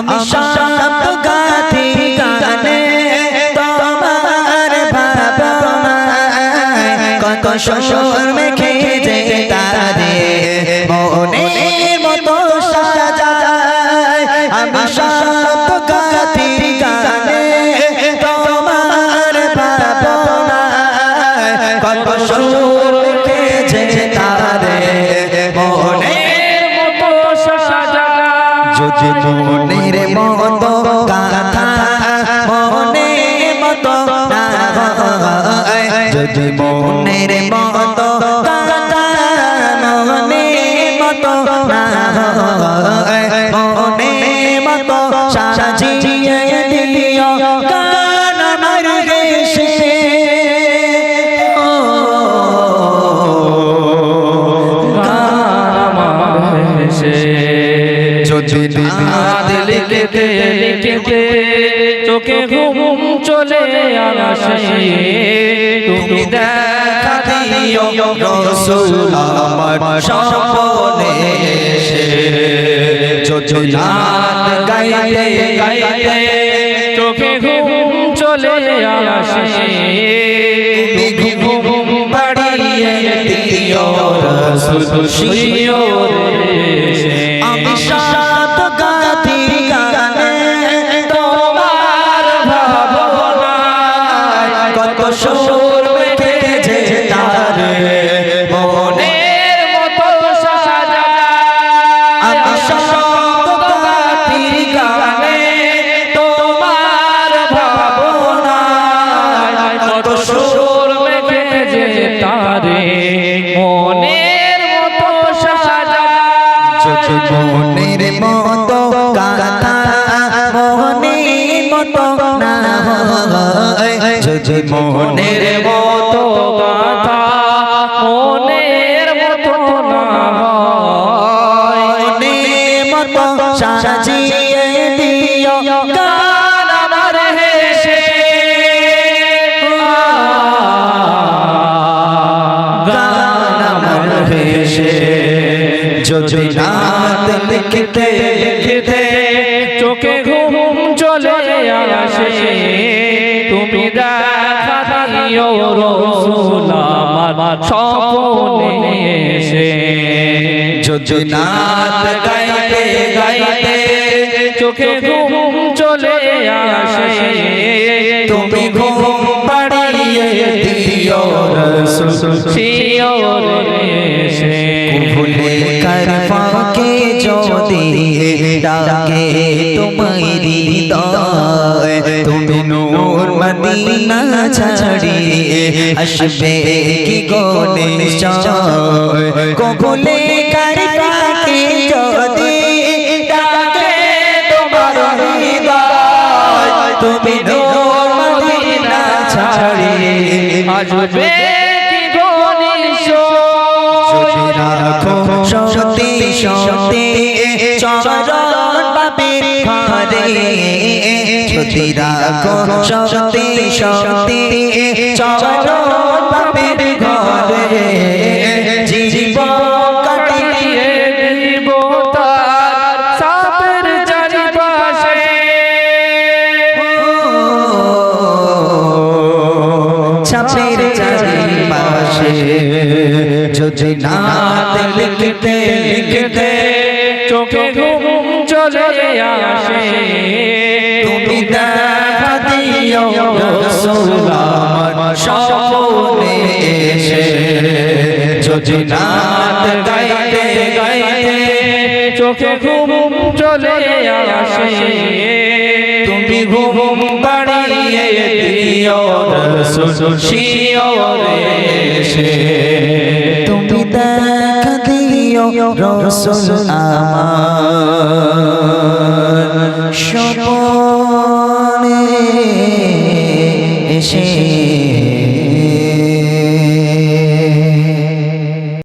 আমি শব্দ গাথি গানে তোমার ভাবনায় কত সুর মেখে যে তারে মনের মতো সাজায় আমি শব্দ গাথি গানে তোমার ভাবনায় কত সুর মেখে যে তারে মনের মতো সাজায় যদি মনের মতো গাথা মনের মতো না হয় যদি মনের মতো গাথা মনের মতো না হয় মনের মতো সাজিয়ে দিও গান আমার দেশে গান আমার দেশে যদি লিখতে লিখতে চোখে ঘুম চলে আসে তুমি দেখা দিও রাসূল আমার স্বপ্নে এসে যদি নাত গাইতে গাইতে চোখে ঘুম চলে আসে তুমি ঘুম বাড়িয়ে দিও রাসূল শিওরে আমি সাত গাথি গানে তোমার ভাবনায় কত সুর মেখে যে তারে মনের মতো সাজায় আমি সাত গাথি গানে তোমার ভাবনায় কত সুর মেখে যে তারে মনের মতো সাজায় যদি মনের মতো গাথা মনের মতো না হয় যদি মনের মতো গাথা মনের মতো না হয় মনের মতো সাজিয়ে দিও গান আমার হেসে গান আমার হেসে যদি নাত লিখতে লিখতে চোখে ঘুম চলে আসে তুমি দেখা দিও রাসূল আমার স্বপ্নে এসে যদি নাত গাইতে গাইতে চোখে ঘুম চলে আসে তুমি ঘুম পাড়িয়ে দিও রাসূল শিওরে এসে ভুলে কর ফাঁকে যদি ডাকে তোমায় হৃদয় তুমি নূর মদিনা ছাড়িয়ে আসবে কি গো নিশ্চয় ভুলে কর ফাঁকে যদি ডাকে তোমার হৃদয় তুমি নূর মদিনা ছাড়িয়ে আসবে কি গো নিশ্চয় যদি রাখো সত্যি সত্যি চরণ বাপের ঘরে যদি রাখো সত্যি সত্যি চরণ বাপের ঘরে জীবন কাটিয়ে দিব তার সাপের চারিপাশে ছাপের চারিপাশে যদি নাত লিখতে লিখতে চোখে ঘুম চলে আসে তুমি দেখা দিও রাসূল আমার স্বপ্নে এসে যদি নাত গাইতে গাইতে চোখে ঘুম চলে আসে তুমি ঘুম বাড়িয়ে দিও রাসূল শিওরে এসে তুমি দেখা দিও রাসূল আমার